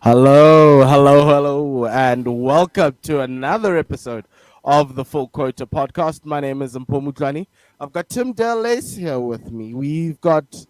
Hello, and welcome to another episode of the Full Quota podcast. My name is Mpho. I've got Tim Delace here with me. We've got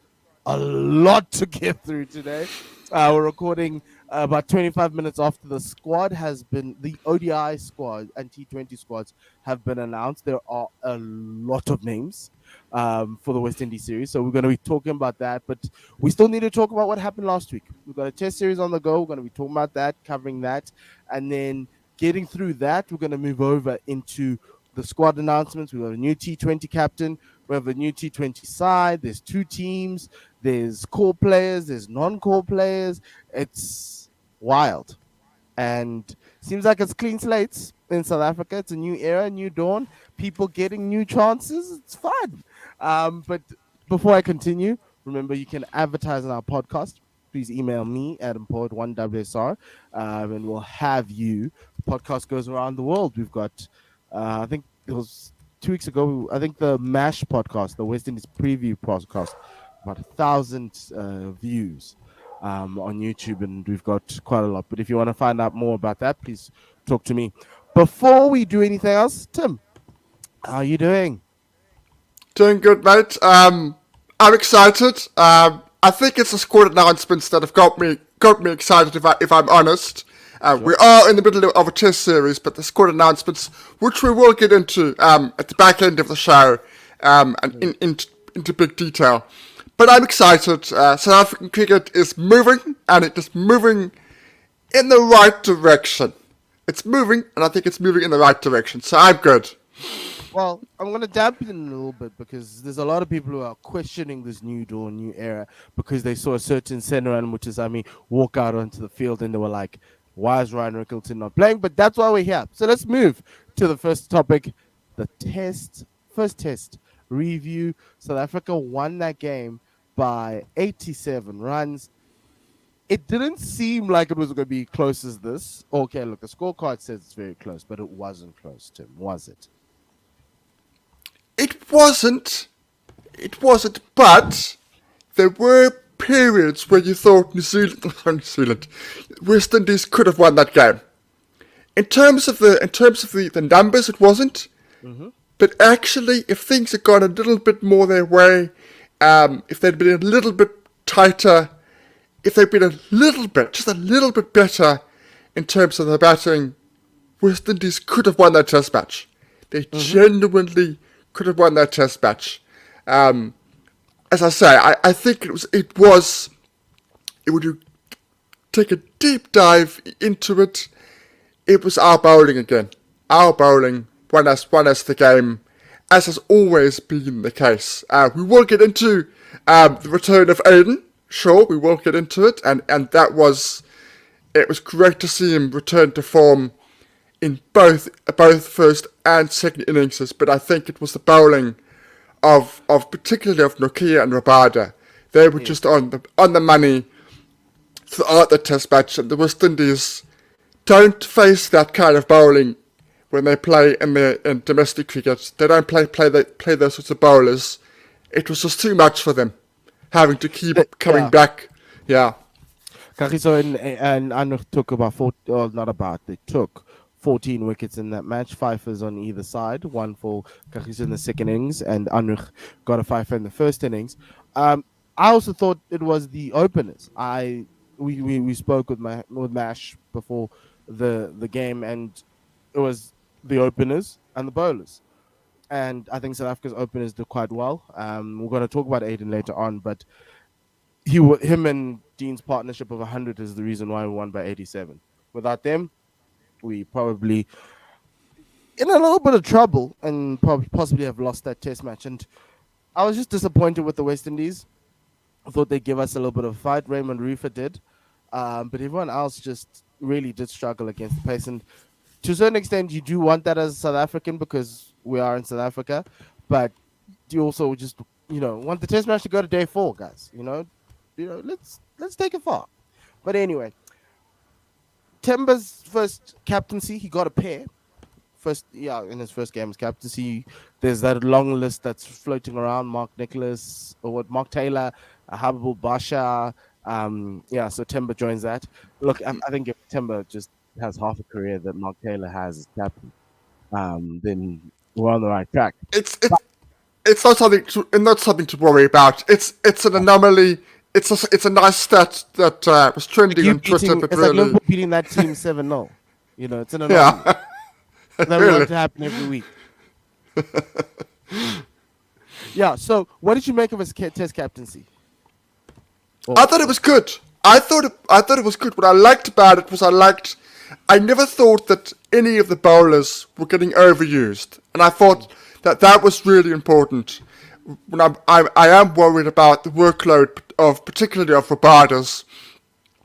a lot to get through today. We're recording about 25 minutes after the ODI squad and T20 squads have been announced. There are a lot of names for the West Indies series. So we're going to be talking about that. But we still need to talk about what happened last week. We've got a test series on the go. We're going to be talking about that, covering that. And then getting through that, we're going to move over into the squad announcements. We have a new T20 captain. We have a new T20 side. There's two teams. There's core players. There's non-core players. It's wild. And seems like it's clean slates in South Africa. It's a new era, new dawn. People getting new chances. It's fun. But before I continue, remember you can advertise on our podcast. Please email me at import1wsr, and we'll have you. The podcast goes around the world. We've got, I think it was 2 weeks ago. I think the MASH podcast, the West Indies preview podcast, about 1,000 views on YouTube, and we've got quite a lot. But if you want to find out more about that, please talk to me. Before we do anything else, Tim, how are you doing? Doing good, mate. I'm excited. I think it's the squad announcements that have got me excited. If I'm honest, Sure. we are in the middle of a test series, but the squad announcements, which we will get into at the back end of the show, and into big detail. But I'm excited. South African cricket is moving, and it is moving in the right direction. It's moving, and I think it's moving in the right direction. So I'm good. Well, I'm going to dampen it a little bit because there's a lot of people who are questioning this new dawn, new era, because they saw a certain centre and which is, walk out onto the field and they were like, why is Ryan Rickleton not playing? But that's why we're here. So let's move to the first topic, the first test review. South Africa won that game by 87 runs. It didn't seem like it was going to be close as this. Okay, look, the scorecard says it's very close, but it wasn't close, Tim, was it? It wasn't. But there were periods where you thought New Zealand, West Indies could have won that game. In terms of the numbers, it wasn't. Mm-hmm. But actually, if things had gone a little bit more their way, if they'd been a little bit tighter, if they'd been just a little bit better in terms of their batting, West Indies could have won that test match. They genuinely could have won that test match. As I say, I think would you take a deep dive into it, it was our bowling again. Our bowling won us the game, as has always been the case. We will get into the return of Aiden. Sure, we will get into it, and it was great to see him return to form in both first and second innings, but I think it was the bowling of particularly of Nokia and Rabada. They were just on the money throughout the test match, and the West Indies don't face that kind of bowling when they play in domestic cricket. They don't play those sorts of bowlers. It was just too much for them, having to keep coming back. Yeah. Kagiso and Anuk took they took 14 wickets in that match, fifers on either side, one for Kagiso in the second innings, and Anuk got a fifer in the first innings. I also thought it was the openers. We spoke with Mash before the game, and it was the openers and the bowlers. And I think South Africa's openers did quite well. We're going to talk about Aiden later on, but him and Dean's partnership of 100 is the reason why we won by 87. Without them, we probably in a little bit of trouble and possibly have lost that test match. And I was just disappointed with the West Indies. I thought they'd give us a little bit of a fight. Raymond Rufer did. But everyone else just really did struggle against the pace. And to a certain extent, you do want that as a South African because we are in South Africa. But you also just, want the test match to go to day 4, guys. Let's take it far. But anyway, Temba's first captaincy, he got a pair. In his first game as captaincy. There's that long list that's floating around: Mark Taylor, Habibul Basha, Yeah, so Timber joins that. Look, I think if Timber just has half a career that Mark Taylor has as captain, then we're on the right track. It's not something to worry about. It's an anomaly. It's a nice stat that was Like trending you on Twitter, beating, but it's like really, Liverpool beating that team 7-0. It's an anomaly yeah, that we want really. to happen every week. Yeah. So, what did you make of his test captaincy? I Oh, thought it was good. I thought it was good. What I liked about it was I never thought that any of the bowlers were getting overused, and I thought that that was really important. When I am worried about the workload of particularly of Rabadas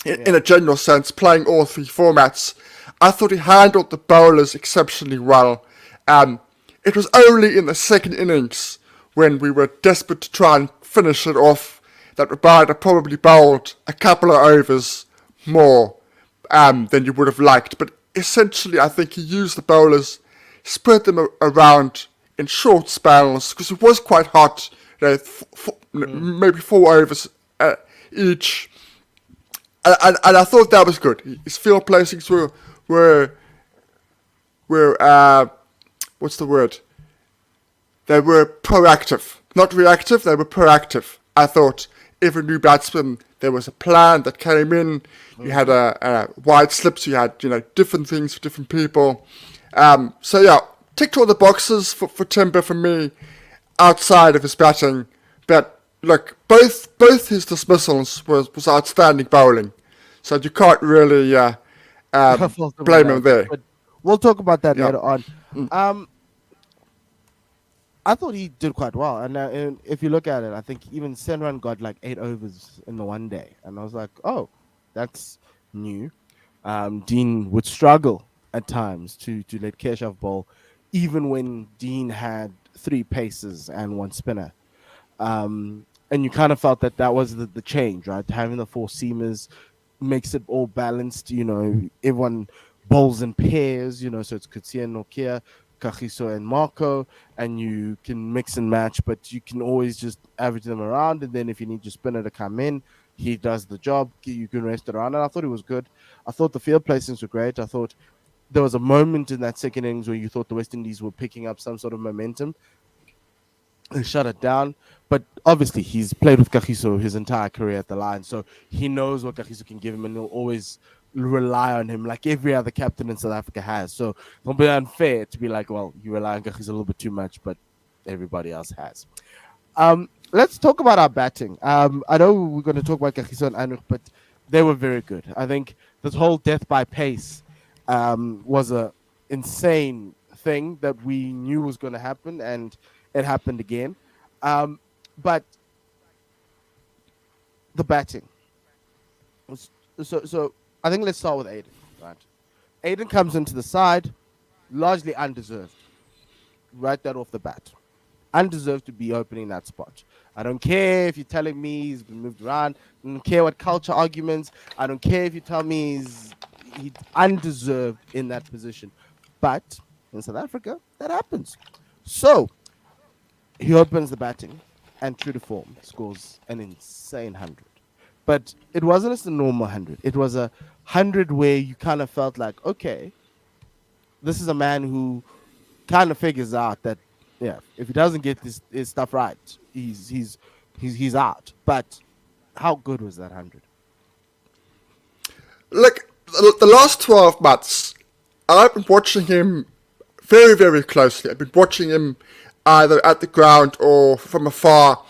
in yeah. a general sense, playing all three formats. I thought he handled the bowlers exceptionally well. It was only in the second innings when we were desperate to try and finish it off that Rabada probably bowled a couple of overs more than you would have liked. But essentially, I think he used the bowlers, spread them around in short spells because it was quite hot. Maybe 4 overs each, and I thought that was good. His field placings were what's the word? They were proactive, not reactive. They were proactive. I thought every new batsman, there was a plan that came in. You had a wide slips. You had different things for different people. So yeah, ticked all the boxes for Timber for me, outside of his batting. But look, both his dismissals was outstanding bowling. So you can't really Fault him on blame him that, there. but we'll talk about that Yeah. later on. Um, I thought he did quite well, and if you look at it, I think even Senran got like 8 overs in the one day, and I was like, oh, that's new. Dean would struggle at times to let Keshav bowl, even when Dean had three paces and one spinner. And you kind of felt that that was the change, right? Having the four seamers makes it all balanced. Everyone bowls in pairs. So it's Kutsia and Nokia, Kagiso and Marco, and you can mix and match, but you can always just average them around. And then if you need your spinner to come in, he does the job. You can rest it around. And I thought it was good. I thought the field placings were great. I thought there was a moment in that second innings where you thought the West Indies were picking up some sort of momentum. They shut it down. But obviously, he's played with Kagiso his entire career at the line, so he knows what Kagiso can give him, and he'll always rely on him like every other captain in South Africa has. So it'll be unfair to be like, well, you rely on Kagiso a little bit too much, but everybody else has. Let's talk about our batting. I know we're going to talk about Kagiso and Anuk, but they were very good. I think this whole death by pace was a insane thing that we knew was going to happen, and it happened again. But the batting. So I think let's start with Aiden. Right, Aiden comes into the side, largely undeserved. Right that off the bat, undeserved to be opening that spot. I don't care if you're telling me he's been moved around. I don't care what culture arguments. I don't care if you tell me he's undeserved in that position. But in South Africa, that happens. So he opens the batting and true to form scores an insane 100. But it wasn't just a normal 100. It was a 100 where you kind of felt like, okay, this is a man who kind of figures out that, yeah, if he doesn't get his stuff right, he's out. But how good was that 100? Look, the last 12 months, I've been watching him very, very closely. I've been watching him either at the ground or from afar,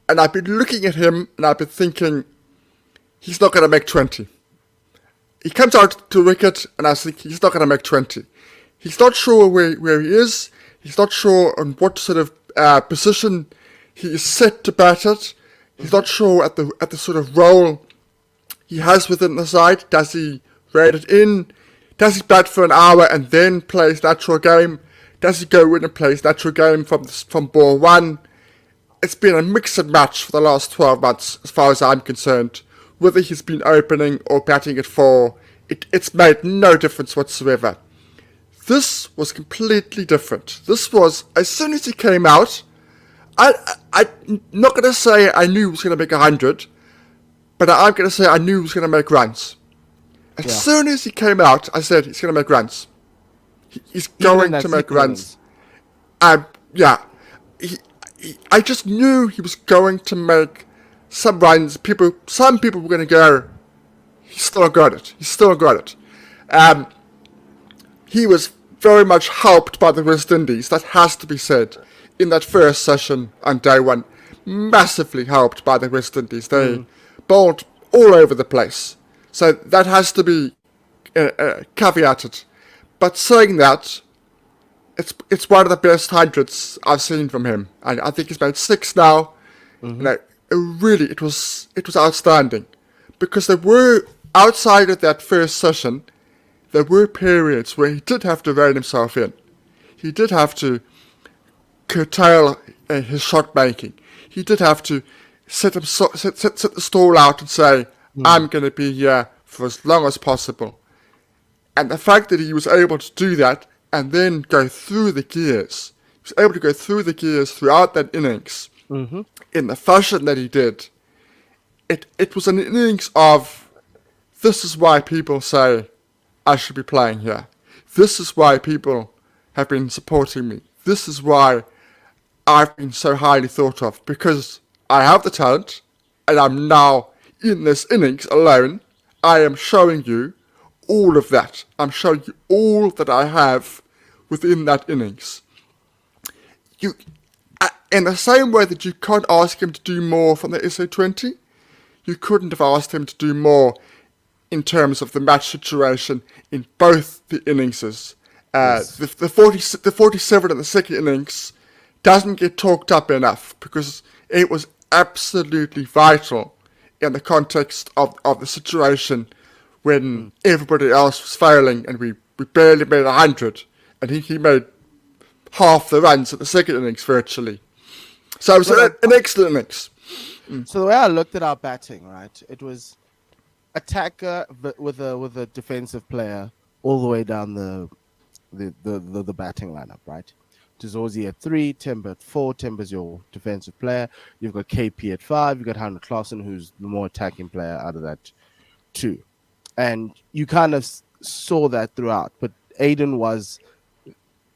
and I've been looking at him and I've been thinking, he's not going to make 20. He comes out to wicket, and I think he's not going to make 20. He's not sure where he is. He's not sure on what sort of position he is set to bat at. He's not sure at the sort of role he has within the side. Does he rate it in? Does he bat for an hour and then play his natural game? Does he go in and play his natural game from ball one? It's been a mix and match for the last 12 months, as far as I'm concerned. Whether he's been opening or batting at 4, it's made no difference whatsoever. This was completely different. This was, as soon as he came out, I'm not going to say I knew he was going to make 100, but I'm going to say I knew he was going to make runs. As soon as he came out, I said he's going to make runs. He's going to make runs. Yeah, I just knew he was going to make some runs. Some people were going to go, he's still got it. He's still got it. He was very much helped by the West Indies. That has to be said. In that first session on day one, massively helped by the West Indies. They bowled all over the place. So that has to be caveated. But saying that, it's one of the best hundreds I've seen from him. And I think he's made 6 now. It was outstanding. Because there were, outside of that first session, there were periods where he did have to rein himself in. He did have to curtail his shot making. He did have to set the stall out and say, I'm going to be here for as long as possible. And the fact that he was able to do that and then go through the gears, he was able to go through the gears throughout that innings in the fashion that he did, it was an innings of, this is why people say I should be playing here. This is why people have been supporting me. This is why I've been so highly thought of, because I have the talent, and I'm now in this innings alone. I am showing you all of that. I'm showing you all that I have within that innings. In the same way that you can't ask him to do more from the SA20, you couldn't have asked him to do more in terms of the match situation in both the innings. The 47 in the second innings doesn't get talked up enough because it was absolutely vital in the context of the situation when everybody else was failing and we barely made 100 and he made half the runs at the second innings virtually. So it was an excellent innings. So the way I looked at our batting, right, it was attacker with a defensive player all the way down the batting lineup, right? Tizorzi at 3, Timber at 4. Timber's your defensive player. You've got KP at 5. You've got Hannah Clausen, who's the more attacking player out of that 2. And you kind of saw that throughout. But Aiden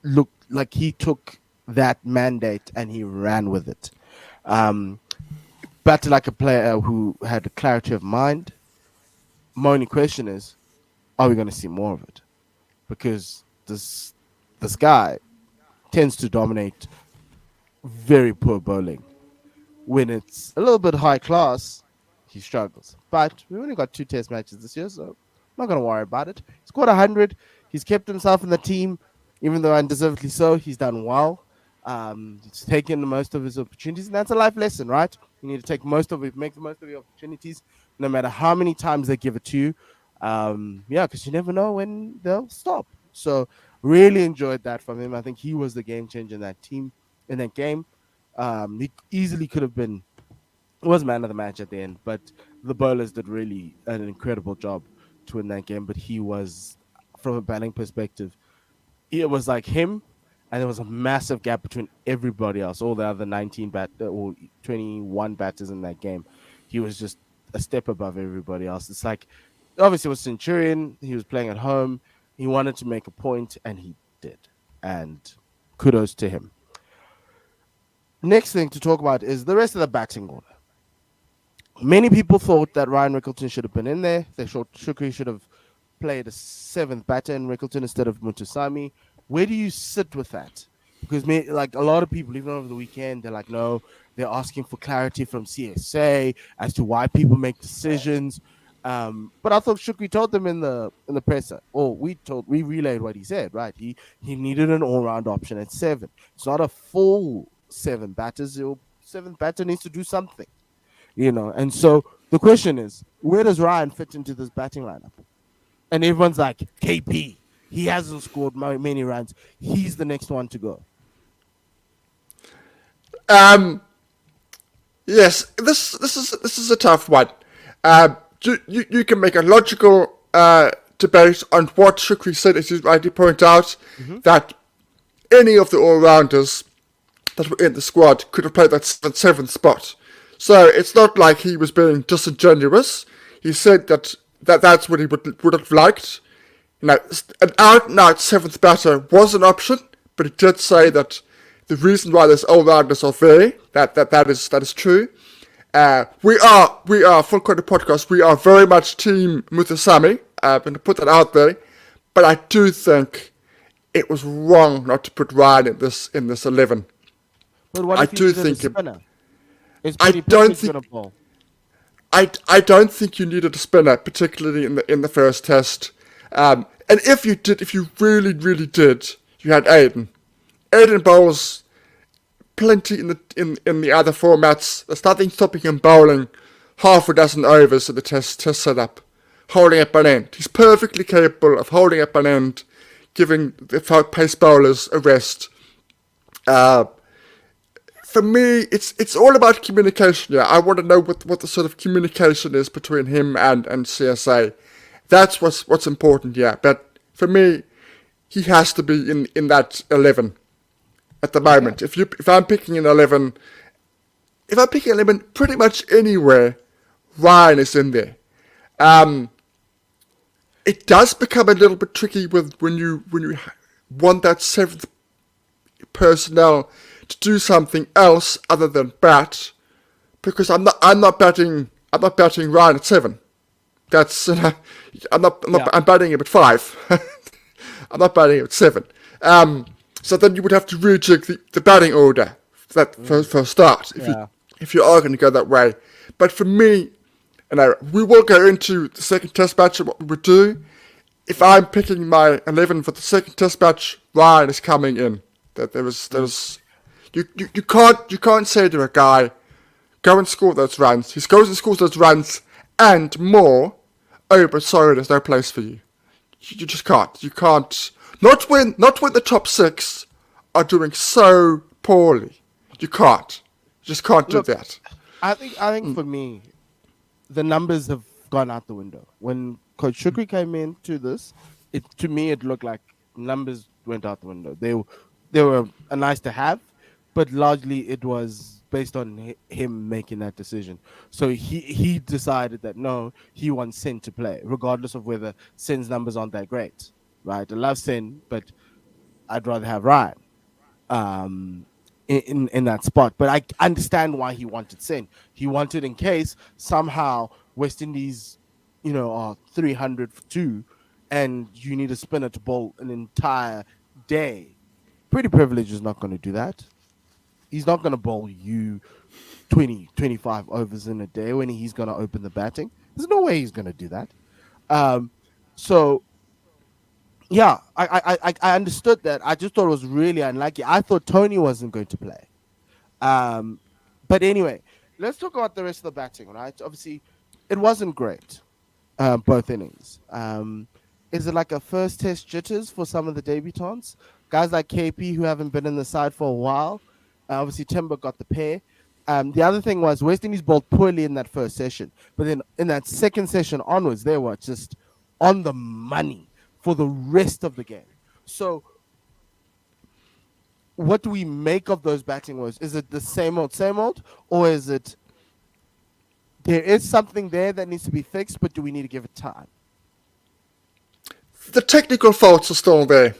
looked like he took that mandate and he ran with it. Batted like a player who had a clarity of mind. My only question is, are we going to see more of it? Because this guy tends to dominate very poor bowling. When it's a little bit high class, he struggles. But we only got 2 test matches this year, so I'm not going to worry about it. He's scored 100. He's kept himself in the team, even though undeservedly so. He's done well. He's taken the most of his opportunities, and that's a life lesson, right? You need to take most of it, make the most of your opportunities, no matter how many times they give it to you. Because you never know when they'll stop. So really enjoyed that from him. I think he was the game changer in that team, in that game. He easily could have been, was man of the match at the end, but the bowlers did really an incredible job to win that game. But he was, from a batting perspective, it was like him, and there was a massive gap between everybody else, all the other 21 batters in that game. He was just a step above everybody else. It's like, obviously, it was Centurion. He was playing at home. He wanted to make a point, and he did. And kudos to him. Next thing to talk about is the rest of the batting order. Many people thought that Ryan Rickleton should have been in there. They thought Shukri should have played a 7th batter in Rickleton instead of Mutusami. Where do you sit with that? Because like a lot of people, even over the weekend, they're like, no, they're asking for clarity from CSA as to why people make decisions. But I thought Shukri told them in the presser, or we relayed what he said, right? He needed an all-round option at 7. It's not a full 7 batters. Your 7th batter needs to do something, And so the question is, where does Ryan fit into this batting lineup? And everyone's like, KP. He hasn't scored many runs. He's the next one to go. Yes, this is a tough one. You can make a logical debate on what Shukri said, as you rightly point out, that any of the all-rounders that were in the squad could have played that 7th spot. So it's not like he was being disingenuous. He said that's what he would have liked. An out-and-out seventh batter was an option, but he did say that the reason why there's all-rounders are there, that is true. We are Full Quarter Podcast. We are very much Team Muthusami. I'm going to put that out there, but I do think it was wrong not to put Ryan in this 11. But what I if you do needed a think spinner? Is I Petty don't Pickford gonna think bowl? I don't think you needed a spinner, particularly in the first test. And if you really did, you had Aiden. Aiden bowls plenty in the other formats. There's nothing stopping him bowling half a dozen overs in the test setup, holding up an end. He's perfectly capable of holding up an end, giving the pace bowlers a rest. For me, it's all about communication. Yeah, I want to know what the sort of communication is between him and CSA. That's what's important. Yeah, but for me, he has to be in that 11 at the moment. Okay. If I'm picking an 11, pretty much anywhere, Ryan is in there. It does become a little bit tricky when you want that seventh personnel to do something else other than bat, because I'm not batting Ryan at 7. That's I'm batting him at 5. I'm not batting him at 7. So then you would have to rejig the batting order for a start Yeah. if you are going to go that way. But for me, we will go into the second test match and what we would do. If I'm picking my 11 for the second test match, Ryan is coming in. That there's you can't say to a guy, go and score those runs. He goes and scores those runs and more. Oh, but sorry, there's no place for you. You just can't. You can't. Not when the top 6 are doing so poorly. You can't. You just can't do Look, that. I think for me, the numbers have gone out the window. When Coach Shukri came into this, to me it looked like numbers went out the window. They were a nice to have, but largely it was based on him making that decision. So he decided that no, he wants Sen to play, regardless of whether Sen's numbers aren't that great. Right? I love Sen, but I'd rather have Ryan. In that spot. But I understand why he wanted Sen. He wanted in case somehow West Indies, are 300 for 2 and you need a spinner to bowl an entire day. Pretty Privilege is not going to do that. He's not going to bowl you 20, 25 overs in a day when he's going to open the batting. There's no way he's going to do that. So yeah, I understood that. I just thought it was really unlucky. I thought Tony wasn't going to play. Um, but anyway, let's talk about the rest of the batting, right? Obviously, it wasn't great, both innings. Is it like a first test jitters for some of the debutants? Guys like KP who haven't been in the side for a while. Obviously, Timber got the pair. The other thing was West Indies bowled poorly in that first session. But then in that second session onwards, they were just on the money for the rest of the game. So what do we make of those batting woes? Is it the same old, or is it there is something there that needs to be fixed, but do we need to give it time? The technical faults are still there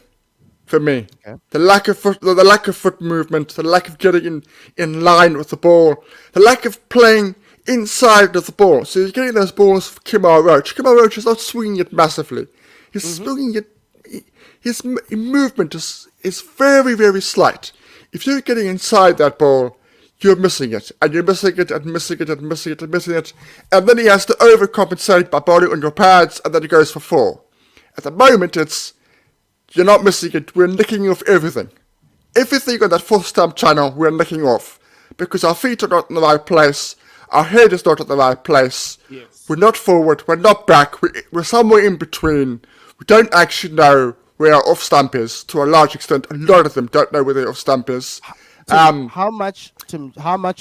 for me. Okay. The lack of foot movement, the lack of getting in line with the ball, the lack of playing inside of the ball. So you're getting those balls for Kimar Roach. Kimar Roach is not swinging it massively. He's swinging it. His movement is very, very slight. If you're getting inside that ball, you're missing it. And you're missing it and missing it and missing it and missing it. And then he has to overcompensate by bowling on your pads, and then he goes for 4. At the moment, you're not missing it. We're nicking off everything. Everything on that 4th stump channel, we're nicking off. Because our feet are not in the right place. Our head is not in the right place. Yes. We're not forward. We're not back. We're somewhere in between. We don't actually know where our off stump is. To a large extent, a lot of them don't know where their off stump is. How much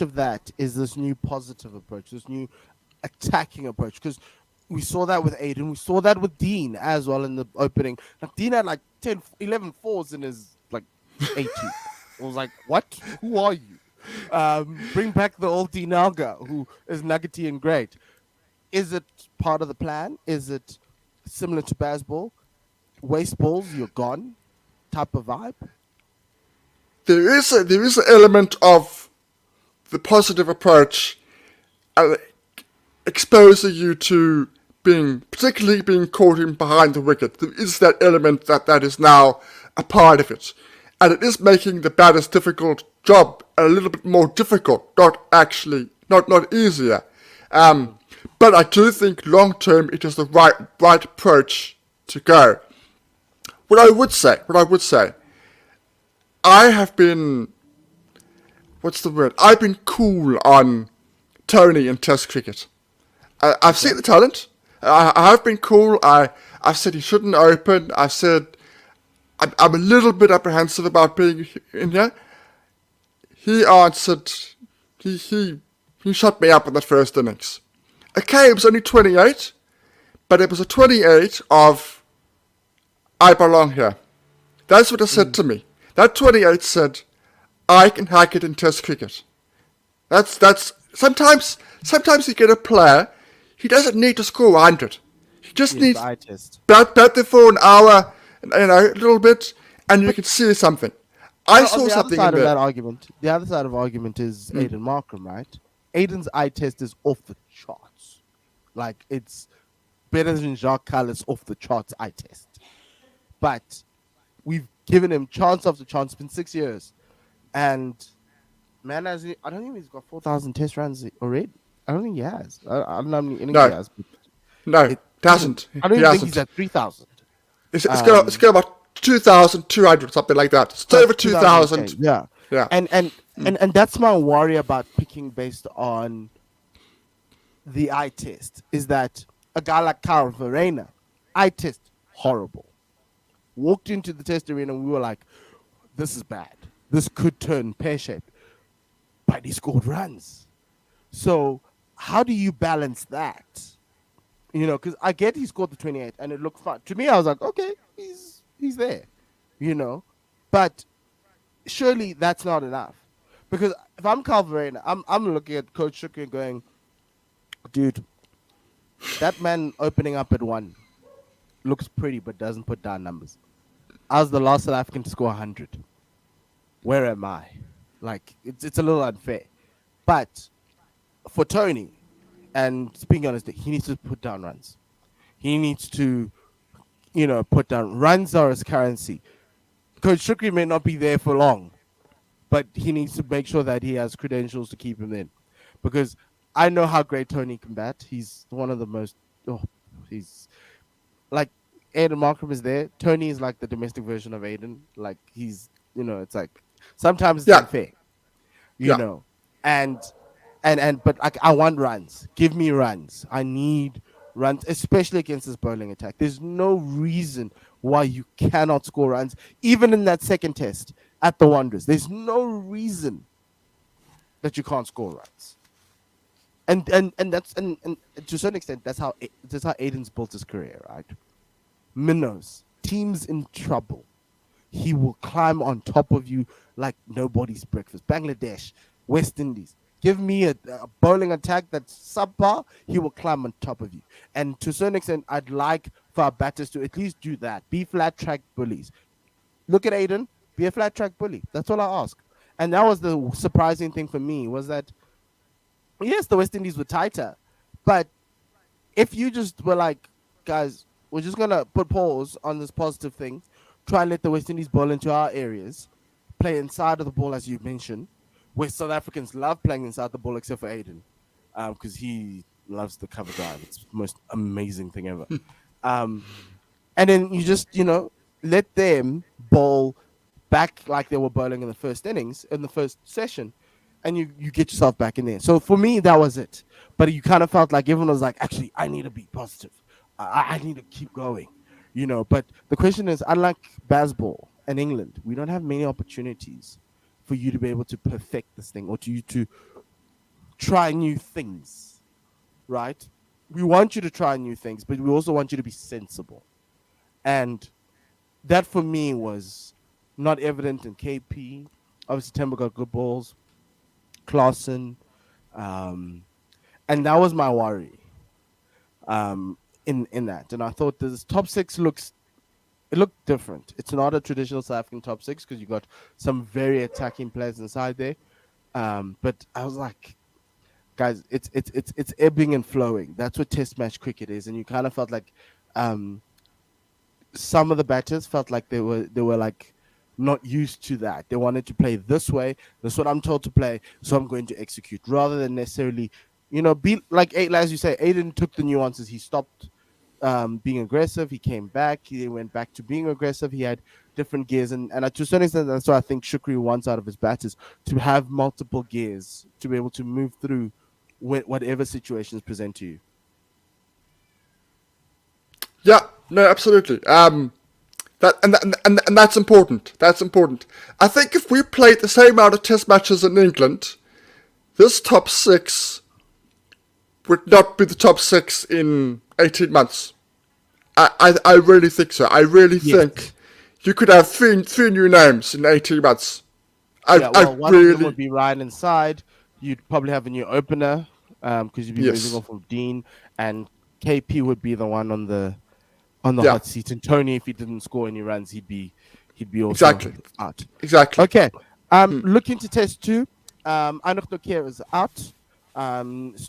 of that is this new positive approach, this new attacking approach? Because we saw that with Aiden, we saw that with Dean as well in the opening. Like Dean had like 10, 11 fours in his like 80. I was like, what? Who are you? Bring back the old Dinalga, who is nuggety and great. Is it part of the plan? Is it similar to baseball? Waste balls, you're gone type of vibe? There is an element of the positive approach, uh, exposing you to particularly being caught in behind the wicket. There is that element that is now a part of it, and it is making the batter's difficult job a little bit more difficult, not easier. Um, but I do think long term it is the right approach to go. What I would say, I have been, what's the word? I've been cool on Tony in Test cricket. I've Okay. seen the talent. I have been cool. I've said he shouldn't open. I've said I'm a little bit apprehensive about being in here. He answered. He he he shut me up in that first innings. Okay, it was only 28, but it was a 28 of I belong here. That's what it said Mm. to me. That 28 said I can hack it in Test cricket. That's sometimes you get a player. He doesn't need to score 100. He just Yes, the needs eye test. bat there for an hour, a little bit, and you But can see something. I on saw the other something in side of there. that argument, the other side of argument is Aiden Markham, right? Aiden's eye test is off the charts. Like it's better than Jacques Callis off the charts eye test. But we've given him chance after chance. It's been 6 years, and man, I don't think he's got 4,000 test runs already. I don't think he has. I don't know how many innings he No, has, but no, it it isn't. hasn't. I don't He even think he's hasn't. at 3,000. It's got about 2,200 something like that. It's About over 2,000K, 2,000. yeah. Yeah. And that's my worry about picking based on the eye test is that a guy like Kyle Verena, eye test horrible. Walked into the test arena and we were like, this is bad. This could turn pear shaped. But he scored runs. So how do you balance that? Because I get he scored the 28 and it looked fun. To me, I was like, okay, he's there, you know. But surely that's not enough. Because if I'm Calverena, I'm looking at Coach Shukri and going, dude, that man opening up at one looks pretty but doesn't put down numbers. I was the last South African to score 100. Where am I? Like it's a little unfair. But for Tony, and speaking honestly, he needs to put down runs. He needs to, put down runs are his currency. Coach Shukri may not be there for long, but he needs to make sure that he has credentials to keep him in. Because I know how great Tony can bat. He's one of the most. Oh, he's like Aiden Markham is there. Tony is like the domestic version of Aiden. Like it's like sometimes it's Yeah. unfair, you Yeah. know, and but I want runs. Give me runs. I need runs, especially against this bowling attack. There's no reason why you cannot score runs, even in that second test at the Wanderers. There's no reason that you can't score runs. And to a certain extent, that's how Aiden's built his career, right? Minnows, teams in trouble. He will climb on top of you like nobody's breakfast. Bangladesh, West Indies. Give me a bowling attack that's subpar, he will climb on top of you. And to a certain extent, I'd like for our batters to at least do that. Be flat track bullies. Look at Aiden, be a flat track bully. That's all I ask. And that was the surprising thing for me was that yes, the West Indies were tighter, but if you just were like, guys, we're just gonna put pause on this positive thing, try and let the West Indies bowl into our areas, play inside of the ball as you mentioned, where South Africans love playing inside the ball except for Aiden, because he loves the cover drive. It's the most amazing thing ever. Um, and then you just let them bowl back like they were bowling in the first innings in the first session, and you get yourself back in there. So for me, that was it. But you kind of felt like everyone was like, actually, I need to be positive. I need to keep going, But the question is, unlike baseball and England, we don't have many opportunities for you to be able to perfect this thing or to you to try new things, right? We want you to try new things, but we also want you to be sensible. And that for me was not evident in KP. Obviously, Temba got good balls. Klaassen, um, and that was my worry in that. And I thought this top six it looked different. It's not a traditional South African top six because you got some very attacking players inside there. But I was like, guys, it's ebbing and flowing. That's what Test match cricket is, and you kind of felt like um, some of the batters felt like they were like not used to that. They wanted to play this way. That's what I'm told to play, so I'm going to execute rather than necessarily, be like as you say. Aiden took the nuances. He stopped being aggressive. He came back. He went back to being aggressive. He had different gears, and to a certain extent, that's what I think Shukri wants out of his batters, to have multiple gears to be able to move through whatever situations present to you. Yeah, no, absolutely. And that's important. That's important. I think if we played the same amount of Test matches in England, this top six would not be the top six in 18 months. I really think so. I really think Yes. you could have three new names in 18 months. Yeah, I well, one of them really, would be Ryan inside. You'd probably have a new opener because you'd be moving yes, off of Dean, and KP would be the one on the yeah, hot seat. And Tony, if he didn't score any runs, he'd be also exactly, out. exactly. Okay. Looking to test two. Anok Nokia is out.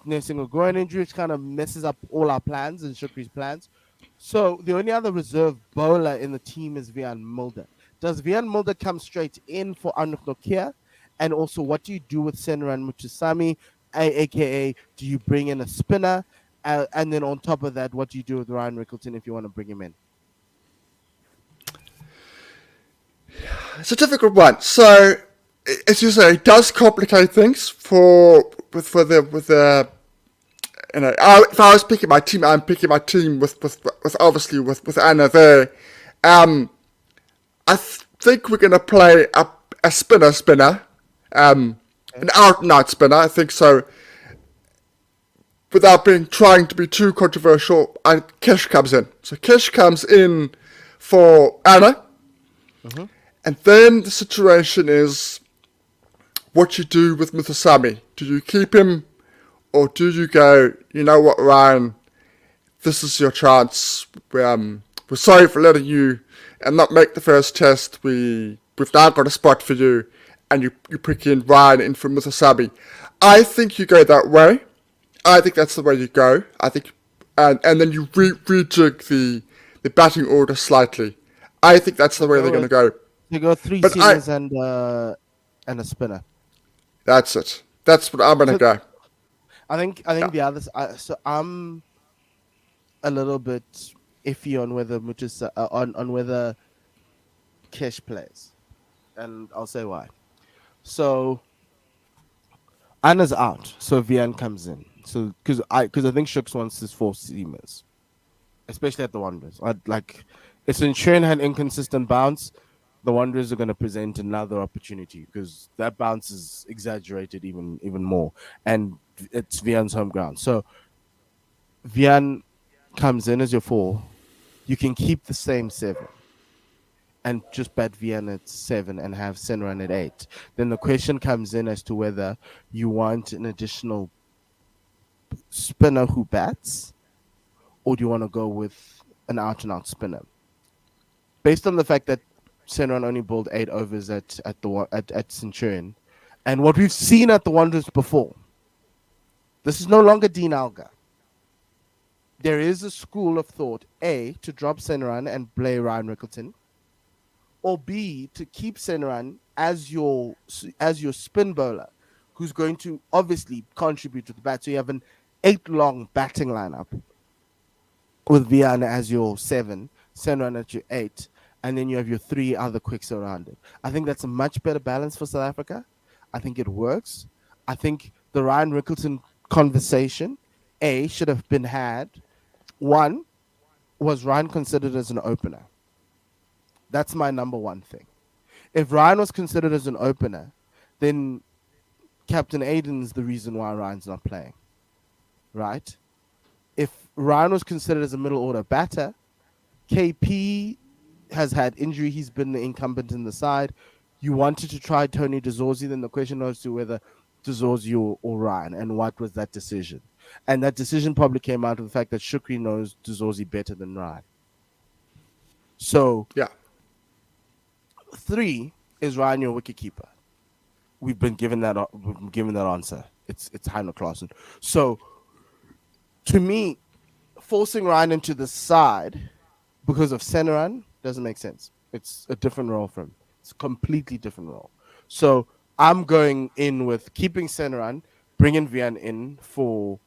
Nursing a groin injury, which kind of messes up all our plans and Shukri's plans. So the only other reserve bowler in the team is Vian Mulder. Does Vian Mulder come straight in for Anok Nokia? And also, what do you do with Senran Mutusami, aka do you bring in a spinner? And then on top of that, what do you do with Ryan Rickleton if you want to bring him in? It's a difficult one. So, as you say, it does complicate things for the. If I was picking my team, I'm picking my team with obviously with Anna there. Um, think we're gonna play a spinner, Okay. an out and out spinner. I think so. Without being trying to be too controversial, Kish comes in. So Kish comes in for Anna, Mm-hmm. and then the situation is what you do with Muthusami. Do you keep him, or do you go? You know what, Ryan? This is your chance. We're sorry for letting you and not make the first test. We've now got a spot for you, and you pick in Ryan in for Muthusami. I think you go that way. I think that's the way you go. I think, and then you rejig the batting order slightly. I think that's the So way they're going to go. three But seamers and a spinner. that's it. That's what I'm going to So go. I think Yeah. the others. So I'm a little bit iffy on whether on whether Kesh plays, and I'll say why. So Anna's out, so Vian comes in. So because I think Shooks wants his four seamers, especially at the Wanderers. I'd like if Centurion had inconsistent bounce, the Wanderers are going to present another opportunity because that bounce is exaggerated even more, and it's Vian's home ground. So Vian comes in as your four. You can keep the same seven and just bat Vian at seven and have Senran at eight. Then the question comes in as to whether you want an additional spinner who bats, or do you want to go with an out and out spinner? Based on the fact that Senran only bowled 8 overs at Centurion, and what we've seen at the Wanderers before, this is no longer Dean Alga. There is a school of thought: A, to drop Senran and play Ryan Rickleton, or B, to keep Senran as your spin bowler, who's going to obviously contribute to the bat. So you have an 8 long batting lineup with Viana as your seven, Senran at your eight, and then you have your three other quicks around it. I think that's a much better balance for South Africa. I think it works. I think the Ryan Rickleton conversation, A, should have been had. One, was Ryan considered as an opener? That's my number one thing. If Ryan was considered as an opener, then Captain Aiden's the reason why Ryan's not playing, right? If Ryan was considered as a middle order batter, KP has had injury. He's been the incumbent in the side. You wanted to try Tony DeZorzi, then the question was to whether Dzorzy or Ryan, and what was that decision? And that decision probably came out of the fact that Shukri knows Dzorzy better than Ryan. So Yeah. 3 is Ryan your wicketkeeper. We've been given that answer. It's Heino Klaassen. So to me, forcing Ryan into the side because of Senaran doesn't make sense. It's a different role for him. It's a completely different role. So I'm going in with keeping Senaran, bringing Vian in for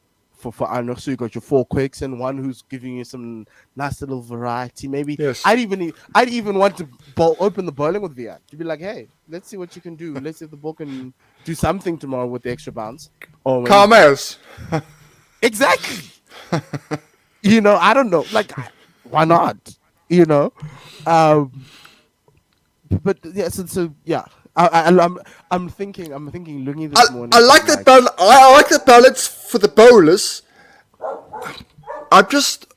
Arnold. So you got your 4 quicks and one who's giving you some nice little variety. Maybe Yes. I'd even want to open the bowling with Vian to be like, hey, let's see what you can do. Let's see if the ball can do something tomorrow with the extra bounce or Wednesday. Carmels. Exactly. I don't know. Like, why not? You know, um, but yeah. So yeah, I'm thinking. Looking I, this morning, I I'm like the like, I like the balance for the bowlers. I'm just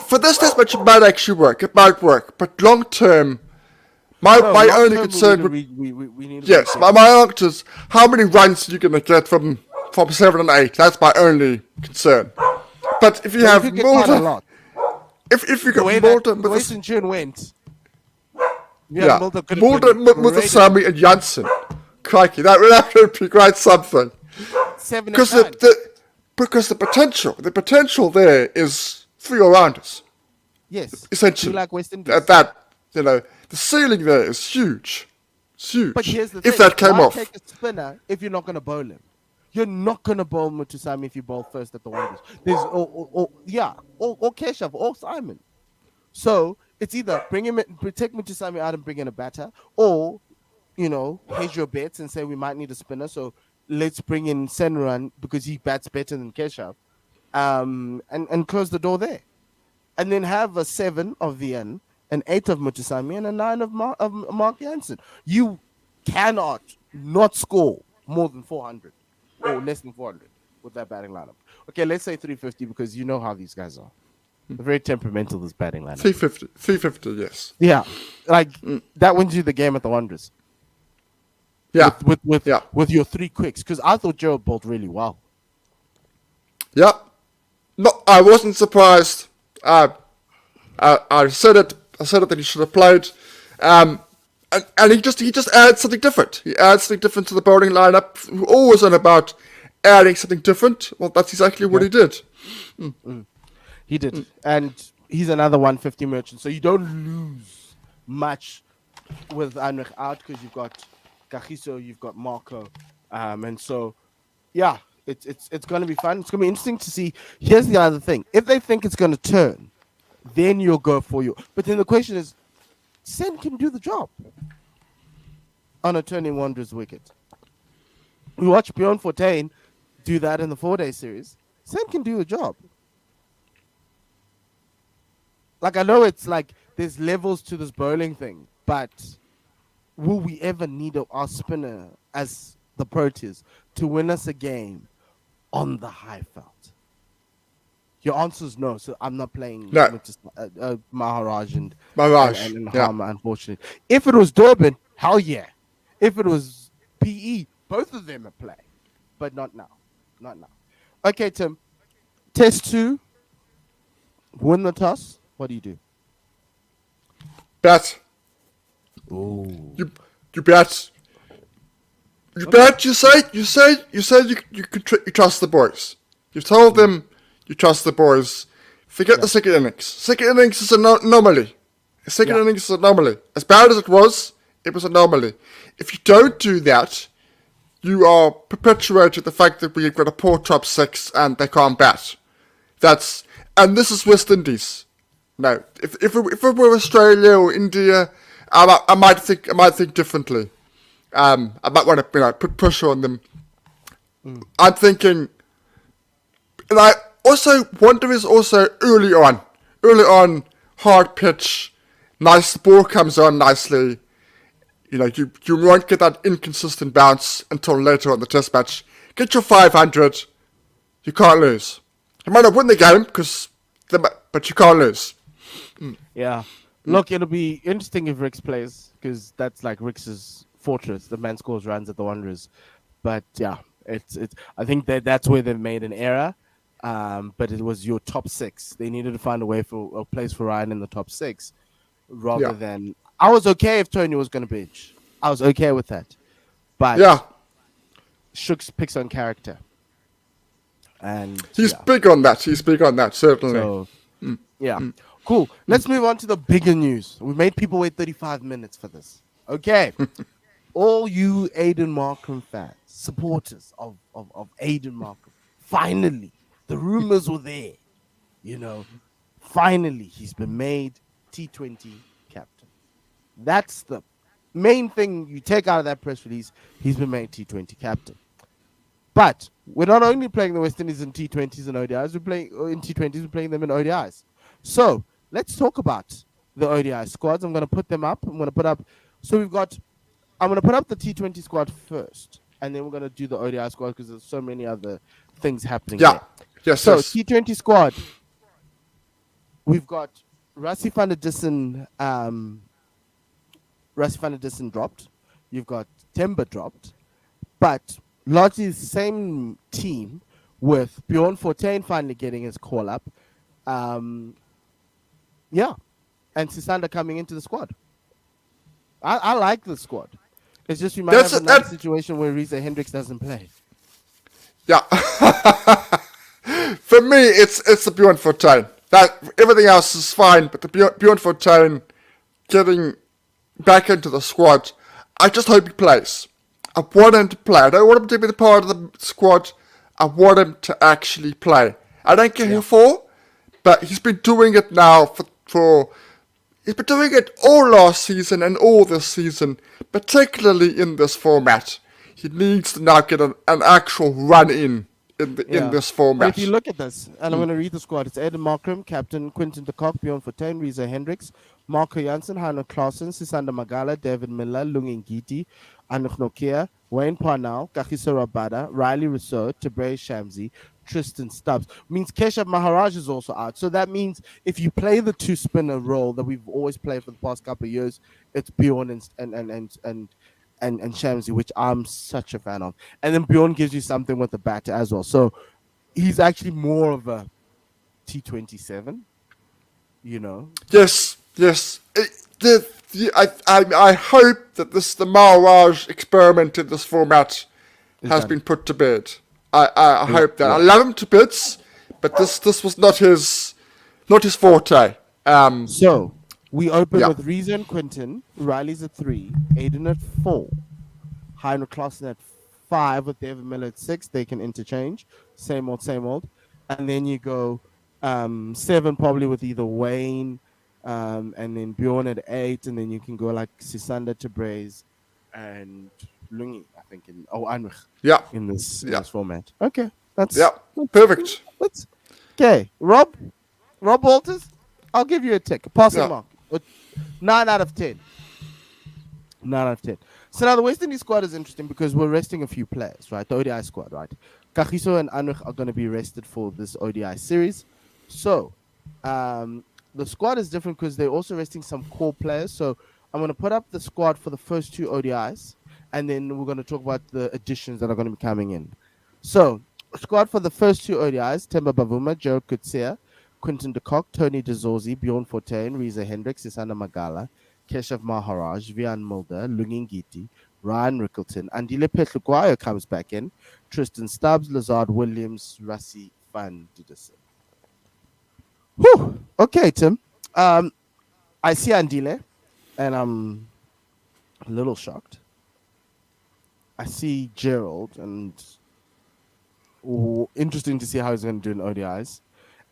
for this test match it might actually work. It might work, but long term, no. my Long only term, we need concern to would we need to be yes, my careful. answer is how many runs are you gonna get from 7 and 8? That's my only concern. But if you But you have could get quite a Mulder, lot. if you The got way that Mulder the with way this, Centurion went, yeah, yeah, Mulder could have Mulder been with the great in Sammy and Janssen, crikey, that would be quite something. 7 and Because 9. the potential there is 3 all-rounders Yes, 3 essentially. like West At Indies. that, the ceiling there is huge. It's But huge. here's the If thing: that came why take off, a spinner if you're not going to bowl him? You're not going to bowl Mutusami if you bowl first at the Wanderers. There's or Keshav or Simon. So it's either bring him in, take Mutusami out and bring in a batter, or hedge your bets and say we might need a spinner. So let's bring in Senran because he bats better than Keshav, and close the door there, and then have a 7 of Vian, an 8 of Mutusami, and a 9 of Mark Jansen. You cannot not score more than 400 or less than 400 with that batting lineup. Okay, let's say 350 because you know how these guys are. They're very temperamental, this batting lineup. 350, yes. Yeah, like that wins you the game at the Wanderers Yeah, yeah, with your 3 quicks. Because I thought Gerald bowled really well. yeah. No, I wasn't surprised. I said it. I said it that he should have played. Um, and he just adds something different. He adds something different to the bowling lineup. We're always on about adding something different. Well, that's exactly what Yeah, he did. he did, and he's another 150 merchant. So you don't lose much with Anrich out because you've got Kagiso, you've got Marco, and so yeah, it's going to be fun. It's going to be interesting to see. Here's the other thing: if they think it's going to turn, then you'll go for you. But then the question is, Sen can do the job on a turning Wanderers wicket. We watched Bjorn Fortuyn do that in the 4-day series. Sen can do the job. Like, I know it's like there's levels to this bowling thing, but will we ever need our spinner as the Proteas to win us a game on the high felt? Your answer is no. So I'm not playing No, with just, Maharaj Mirage. and Yeah. Harmer, unfortunately. If it was Durban, hell yeah. If it was PE, both of them are play. But not now. Not now. Okay, Tim. Test 2, win the toss. What do you do? Bet. Oh. You bet. You Okay. bet. You trust the boys. You've told them you trust the boys. Forget Yeah. the second innings. Second innings is an anomaly. Second Yeah. innings is an anomaly. As bad as it was an anomaly. If you don't do that, you are perpetuating the fact that we've got a poor top 6 and they can't bat. And this is West Indies. No, if it were Australia or India, I might think differently. I might want to put pressure on them. I'm thinking, and I also wonder is also early on, hard pitch, nice the ball comes on nicely. You won't get that inconsistent bounce until later on the test match. Get your 500, you can't lose. You might not win the game but you can't lose. Yeah. Look, it'll be interesting if Ricks plays because that's like Ricks's fortress. The man scores runs at the Wanderers. But yeah, It's. I think that's where they've made an error. But it was your top six. They needed to find a way for a place for Ryan in the top six, rather Yeah. than. I was okay if Tony was going to bench. I was okay with that, Yeah. but Shook's picks on character, and He's yeah. big on that. He's big on that, certainly. So yeah, cool. Let's move on to the bigger news. We made people wait 35 minutes for this. Okay, all you Aiden Markham fans, supporters of Aiden Markham, finally, the rumors were there. You know, finally, he's been made T20 captain. That's the main thing you take out of that press release. He's been made T20 captain. But we're not only playing the West Indies in T20s and ODIs, we're playing in T20s, we're playing them in ODIs. So let's talk about the ODI squads. I'm going to put them up. I'm going to put up. So I'm going to put up the T20 squad first, and then we're going to do the ODI squad because there's so many other things happening Yeah. there. Yes, So yes. T20 squad, we've got Rassie van der Dussen dropped. You've got Timber dropped. But largely the same team with Bjorn Fortuin finally getting his call up. Yeah. And Sisanda coming into the squad. I like the squad. It's just we might That's have another situation where Reza Hendricks doesn't play. Yeah. For me, it's the Bjorn Fortuin. That everything else is fine, but the Bjorn Fortuin getting back into the squad, I just hope he plays. I want him to play. I don't want him to be the part of the squad. I want him to actually play. I don't care who for, but he's been doing it now for he's been doing it all last season and all this season, particularly in this format. He needs to now get an actual run in this But format. if you look at this, and I'm going to read the squad, it's Eden Markram, captain, Quinton de Kock, Bjorn Fortuin, Reza Hendricks, Marco Janssen, Heino Clausen, Sisanda Magala, David Miller, Lungingiti, Anuch Nokia, Wayne Parnell, Kagiso Rabada, Riley Rousseau, Tabrei Shamsi, Tristan Stubbs. Means Keshav Maharaj is also out. So that means if you play the two spinner role that we've always played for the past couple of years, it's Bjorn and Shamsi, which I'm such a fan of. And then Bjorn gives you something with the bat as well. So he's actually more of a T27, you know. Yes, yes. I hope that the Maharaj experiment in this format has been put to bed. I hope that. I love him to bits, but this was not his forte. So we open Yeah. with Reza and Quinton, Riley's at 3, Aiden at 4, Heino Clausen at 5 with David Miller at 6. They can interchange. Same old, same old. And then you go 7 probably with either Wayne and then Bjorn at 8. And then you can go like Sisanda Tabrez and Lungi, I think, Anrich Yeah, in this Yeah. format. Okay. That's yeah, perfect. okay. Rob Walters, I'll give you a tick. A passing Yeah. mark. 9 out of 10. 9 out of 10. So now the West Indies squad is interesting because we're resting a few players, right? The ODI squad, right? Kagiso and Anrich are going to be rested for this ODI series. So the squad is different because they're also resting some core players. So I'm going to put up the squad for the first 2 ODIs, and then we're going to talk about the additions that are going to be coming in. So squad for the first 2 ODIs: Temba Bavuma, Gerald Kutsia, Quinton de Kock, Tony de Zorzi, Bjorn Fortuin, Reza Hendricks, Isana Magala, Keshav Maharaj, Vian Mulder, Lungingiti, Ryan Rickleton, Andile Petluguayo comes back in, Tristan Stubbs, Lazard Williams, Rassie van Dudussen. Whew. Okay, Tim. I see Andile, and I'm a little shocked. I see Gerald, and interesting to see how he's going to do in ODIs.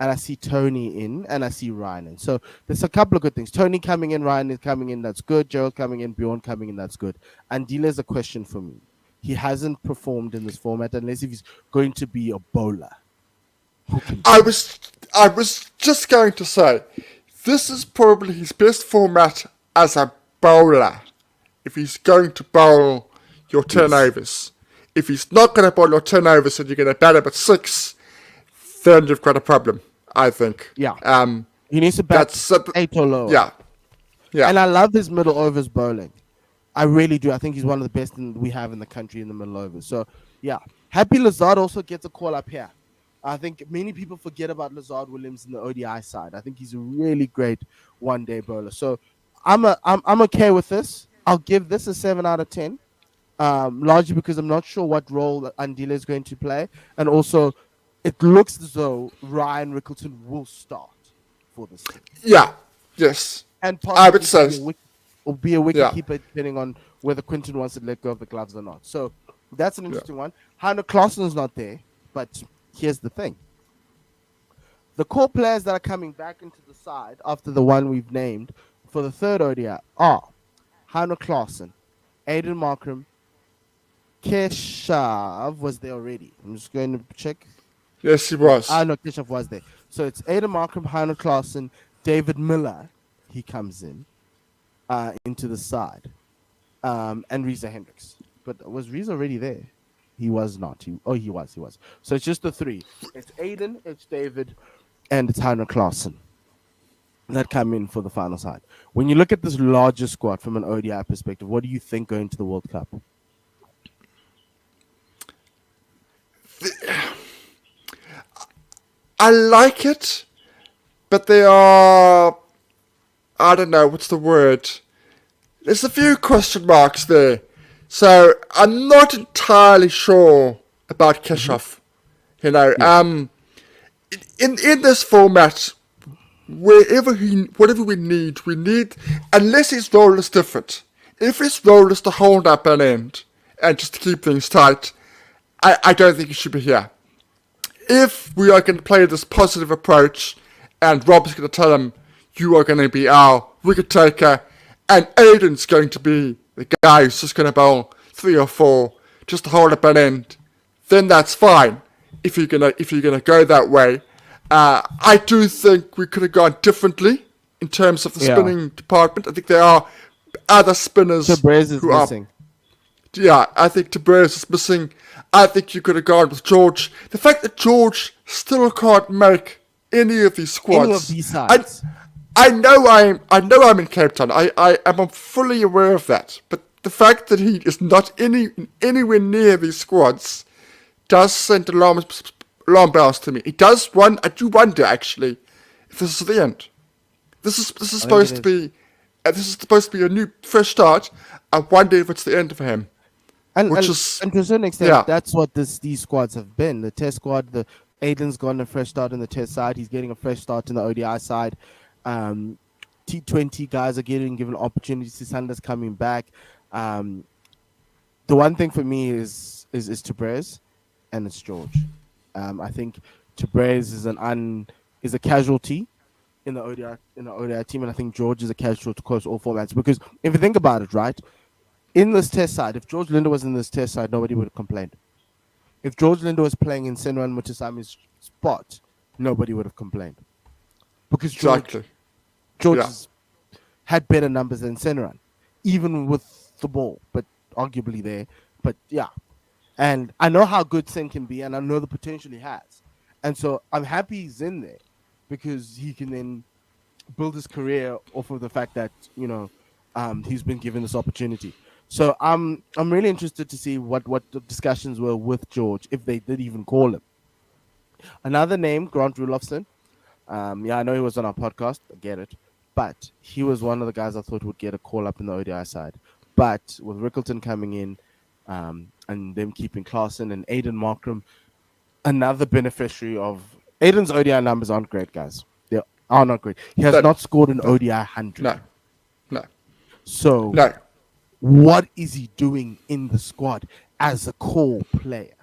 And I see Tony in, and I see Ryan in. So there's a couple of good things. Tony coming in, Ryan is coming in, that's good. Gerald coming in, Bjorn coming in, that's good. And Dila's a question for me. He hasn't performed in this format unless if he's going to be a bowler. I was just going to say, this is probably his best format as a bowler. If he's going to bowl your 10 overs. If he's not going to bowl your 10 overs and you're going to bat him at 6, then you've got a problem, I think. Yeah. He needs to bat 8 or lower. Yeah. Yeah. And I love his middle overs bowling. I really do. I think he's one of the best we have in the country in the middle overs. So, yeah. Happy Lazard also gets a call up here. I think many people forget about Lazard Williams in the ODI side. I think he's a really great one-day bowler. So I'm okay with this. I'll give this a 7 out of 10. Largely because I'm not sure what role Andile is going to play, and also it looks as though Ryan Rickleton will start for this team, Yeah. Yes. and I would possibly say. be a wicket Yeah. keeper depending on whether Quinton wants to let go of the gloves or not. So that's an Yeah. interesting one. Hannah Clausen's not there, but here's the thing: the core players that are coming back into the side after the one we've named for the third ODI are Hannah Clausen, Aiden Markram, Keshav was there already. I'm just going to check. Yes, he was. No, Keshav was there. So it's Aiden Markram, Hannah Clausen, David Miller. He comes in into the side, and Reza Hendricks. But was Reza already there? He was not. He was. He was. So it's just the three. It's Aiden, it's David, and it's Hannah Clausen that come in for the final side. When you look at this larger squad from an ODI perspective, what do you think going to the World Cup? I like it, but they are. I don't know, what's the word? There's a few question marks there. So I'm not entirely sure about Keshav. You know, Yeah. in this format, whatever we need, unless his role is different. If his role is to hold up an end and just to keep things tight, I don't think he should be here. If we are going to play this positive approach, and Rob's going to tell him, you are going to be our wicket taker, and Aiden's going to be the guy who's just going to bowl 3 or 4 just to hold up an end, then that's fine. If you're gonna go that way, I do think we could have gone differently in terms of the spinning department. I think there are other spinners Tabrez is who are. missing. Yeah, I think Tabrez is missing. I think you could have gone with George. The fact that George still can't make any of these squads. Any of these sides. I know I'm in Cape Town. I am fully aware of that. But the fact that he is not anywhere near these squads does send alarm bells to me. It does I do wonder actually if this is the end. This is supposed to be. This is supposed to be a new fresh start. I wonder if it's the end for him. And to a certain extent, that's what these squads have been. The Test squad, the Aiden's gotten a fresh start in the Test side. He's getting a fresh start in the ODI side. T20 guys are getting given opportunities. Sanda's coming back. The one thing for me is Tabrez, and it's George. I think Tabrez is a casualty in the ODI team, and I think George is a casualty across all formats. Because if you think about it, right, in this Test side, if George Linder was in this Test side, nobody would have complained. If George Linder was playing in Senran Mutasami's spot, nobody would have complained. Because George had better numbers than Senran, even with the ball, but arguably there. But yeah. And I know how good Sen can be, and I know the potential he has. And so I'm happy he's in there because he can then build his career off of the fact that, he's been given this opportunity. So I'm really interested to see what the discussions were with George, if they did even call him. Another name, Grant Rudolphson. I know he was on our podcast. I get it. But he was one of the guys I thought would get a call up in the ODI side. But with Rickleton coming in, and them keeping Clausen and Aiden Markram, another beneficiary of Aiden's ODI numbers aren't great, guys. They are not great. He has not scored an ODI 100. No. So, what is he doing in the squad as a core player?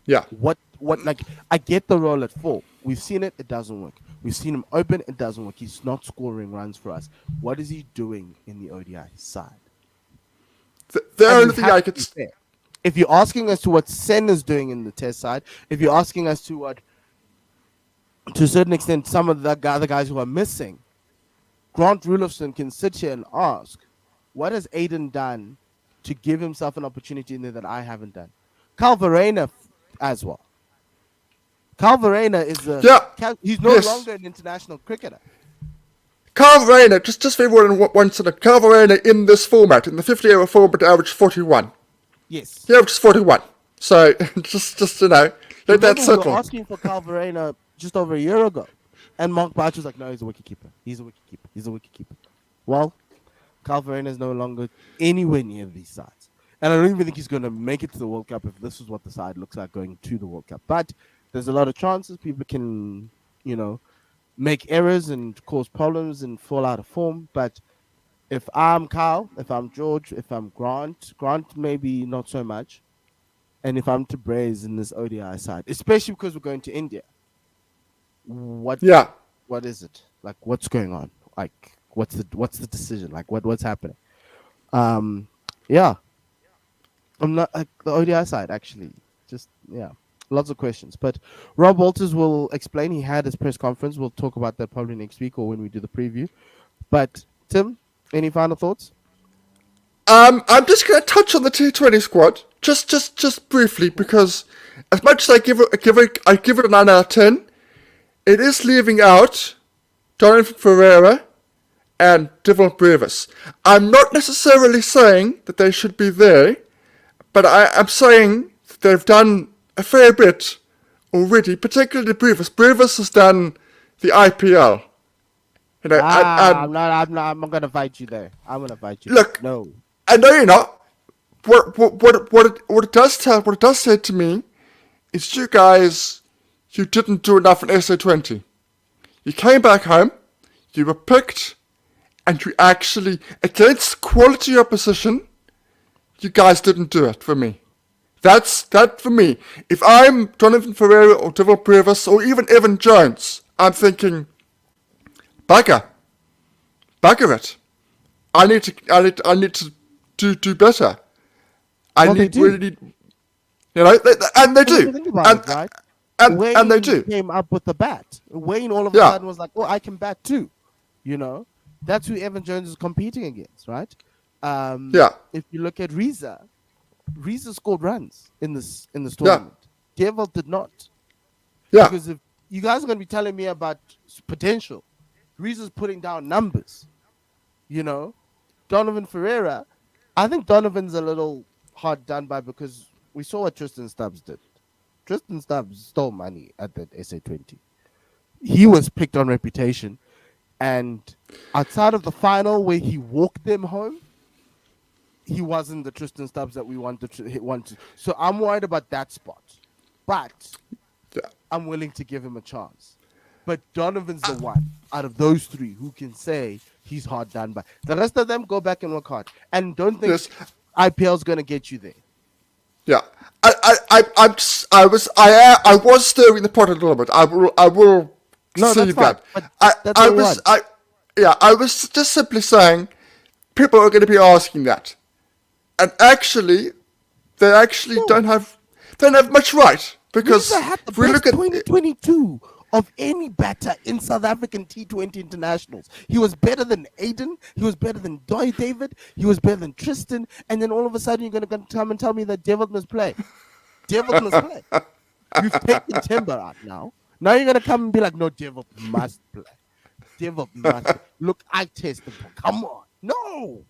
Yeah. What I get the role at 4. We've seen it doesn't work. We've seen him open, it doesn't work. He's not scoring runs for us. What is he doing in the ODI side? The only thing I could say. If you're asking us to what Sen is doing in the Test side, if you're asking us to what, to a certain extent, some of the other guys who are missing, Grant Rudolphson can sit here and ask, what has Aiden done to give himself an opportunity in there that I haven't done? Carl Verreynne as well. Carl Verreynne is he's no longer an international cricketer. Carl Verreynne, just for everyone who wants to know, Carl Verreynne in this format, in the 50-over format, averaged 41. Yes. He averages 41. So just let that Remember, we were settle. asking for Cal Verena just over a year ago, and Mark Barch was like, "No, he's a wicketkeeper. He's a wicketkeeper. He's a wicketkeeper." Well, Cal Verena is no longer anywhere near these sides, and I don't even think he's going to make it to the World Cup if this is what the side looks like going to the World Cup. But there's a lot of chances people can, you know, make errors and cause problems and fall out of form. But if I'm Kyle, if I'm George, if I'm Grant maybe not so much. And if I'm to braze in this ODI side, especially because we're going to India, what Yeah. what is it? Like what's going on? Like what's the decision? Like what's happening? Um yeah. I'm not like the ODI side actually. Just yeah. Lots of questions. But Rob Walters will explain. He had his press conference. We'll talk about that probably next week or when we do the preview. But Tim, any final thoughts? I'm just going to touch on the T20 squad just briefly because as much as I give it a 9 out of 10, it is leaving out Jonathan Ferreira and Devon Brevis. I'm not necessarily saying that they should be there, but I'm saying that they've done a fair bit already, particularly Brevis. Brevis has done the IPL. You know, I'm not gonna fight you there. I'm gonna fight you there. look, No. I know you're not. What it does say to me is you guys, you didn't do enough in SA20. You came back home, you were picked, and you actually, against quality opposition, you guys didn't do it for me. That's that for me. If I'm Jonathan Ferreira or Devon Brevis or even Evan Jones, I'm thinking, bugger, bugger it. I need to do better. I Well, they need do. really need, and they Because if you do, think about it, right? and they Wayne do. came up with the bat. Wayne all of a Yeah, sudden was like, "Oh, I can bat too." You know, that's who Evan Jones is competing against, right? yeah, If you look at Reza scored runs in this yeah, tournament. Devil did not, yeah, because if you guys are going to be telling me about potential, Reza's putting down numbers. You know, Donovan Ferreira. I think Donovan's a little hard done by because we saw what Tristan Stubbs did. Tristan Stubbs stole money at that SA20. He was picked on reputation, and outside of the final where he walked them home, he wasn't the Tristan Stubbs that we wanted to hit. So I'm worried about that spot, but yeah. I'm willing to give him a chance. But Donovan's the one out of those three who can say he's hard done by. The rest of them go back and work hard, and don't think Yes, IPL's gonna get you there. yeah. I was stirring the pot a little bit. I will No, see that's fine. that. But that's I what we was, want. I was just simply saying, people are going to be asking that, and actually, No, they don't have much right Reza because had the if we look best at 2022 of any batter in South African T20 internationals. He was better than Aiden. He was better than David. He was better than Tristan. And then all of a sudden, you're going to come and tell me that Devil must play. Devil must play. You've taken Timber out now. Now you're going to come and be like, no, Devil must play. Devil must play. Look, I tested. Come on. No.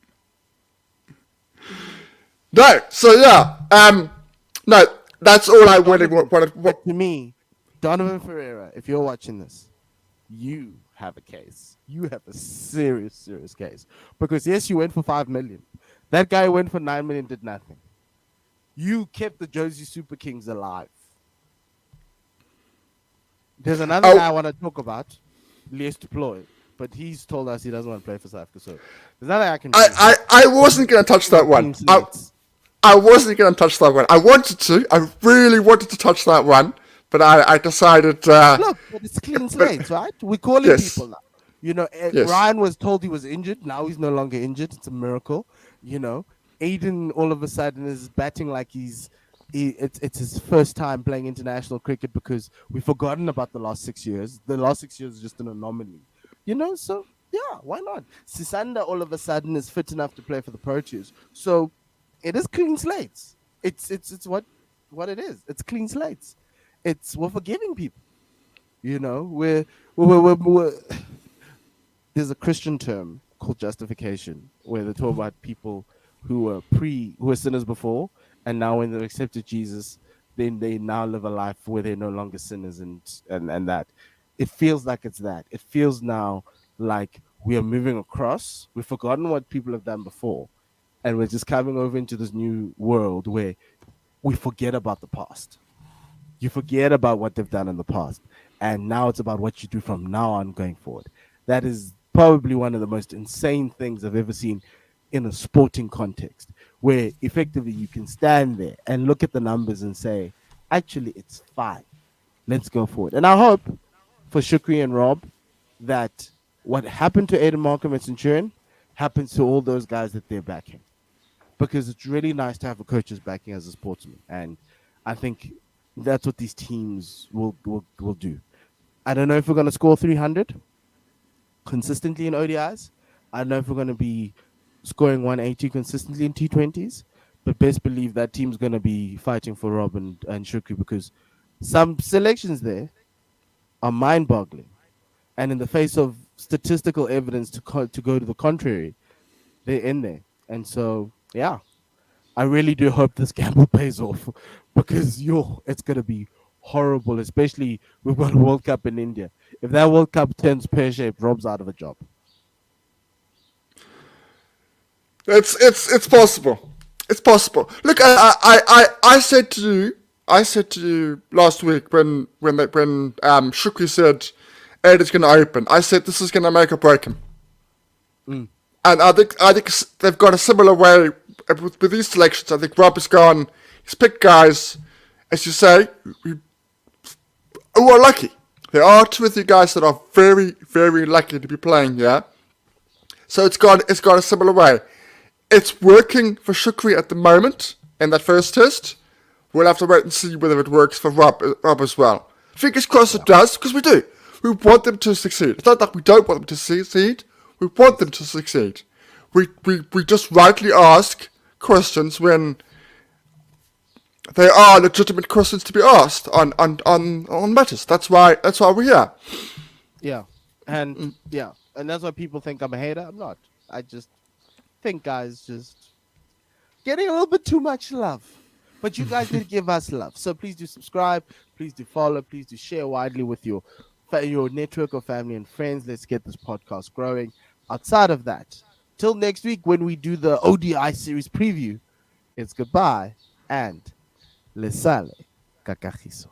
no, so yeah, no, that's all I really Donovan. what, But to me, Donovan Ferreira, if you're watching this, you have a case. You have a serious, serious case. Because yes, you went for 5 million. That guy went for 9 million, did nothing. You kept the Josie Super Kings alive. There's another guy I oh, want to talk about, Les Deploy, but he's told us he doesn't want to play for South Africa. So there's nothing I can I, do. I, I wasn't going to touch that one. Clean slates. I wasn't going to touch that one. I wanted to. I really wanted to touch that one, but I decided. Look, but it's clean But slates, right? We're calling yes, people now. You know, yes, Ryan was told he was injured. Now he's no longer injured. It's a miracle. You know, Aiden all of a sudden is batting like it's his first time playing international cricket because we've forgotten about the last 6 years. The last 6 years is just an anomaly. You know, so yeah, why not? Sisanda all of a sudden is fit enough to play for the Proteas. So it is clean slates. It's what it is. It's clean slates. We're forgiving people. You know, we're there's a Christian term called justification where they talk about people who were sinners before And now when they've accepted Jesus, then they now live a life where they're no longer sinners, and that it feels like it's that. It feels now like we are moving across. We've forgotten what people have done before, and we're just coming over into this new world where we forget about the past. You forget about what they've done in the past, and now it's about what you do from now on going forward. That is probably one of the most insane things I've ever seen in a sporting context, where effectively you can stand there and look at the numbers and say, actually, it's fine. Let's go forward. And I hope for Shukri and Rob that what happened to Aiden Markham and Centurion happens to all those guys that they're backing, because it's really nice to have a coach's backing as a sportsman. And I think that's what these teams will do. I don't know if we're going to score 300 consistently in ODIs. I don't know if we're going to be scoring 180 consistently in T20s, but best believe that team's going to be fighting for Rob and Shukri, because some selections there are mind boggling. And in the face of statistical evidence to go to the contrary, they're in there. And so, yeah, I really do hope this gamble pays off, because it's going to be horrible, especially we've got a World Cup in India. If that World Cup turns pear shaped, Rob's out of a job. It's possible. It's possible. Look, I said to you last week when Shukri said Ed is going to open. I said this is going to make or break him. Mm. And I think they've got a similar way with these selections. I think Rob has gone. He's picked guys, as you say, who are lucky. There are two or three guys that are very, very lucky to be playing here. So it's got a similar way. It's working for Shukri at the moment in that first test. We'll have to wait and see whether it works for Rob as well. Fingers crossed it does, because we do. We want them to succeed. It's not that we don't want them to succeed. We want them to succeed. We just rightly ask questions when they are legitimate questions to be asked on matters. That's why we're here. Yeah. And that's why people think I'm a hater. I'm not. I just think guys just getting a little bit too much love. But you guys did give us love. So please do subscribe, please do follow, please do share widely with your network of family and friends. Let's get this podcast growing. Outside of that, till next week when we do the ODI series preview, it's goodbye and le sale cacajizo.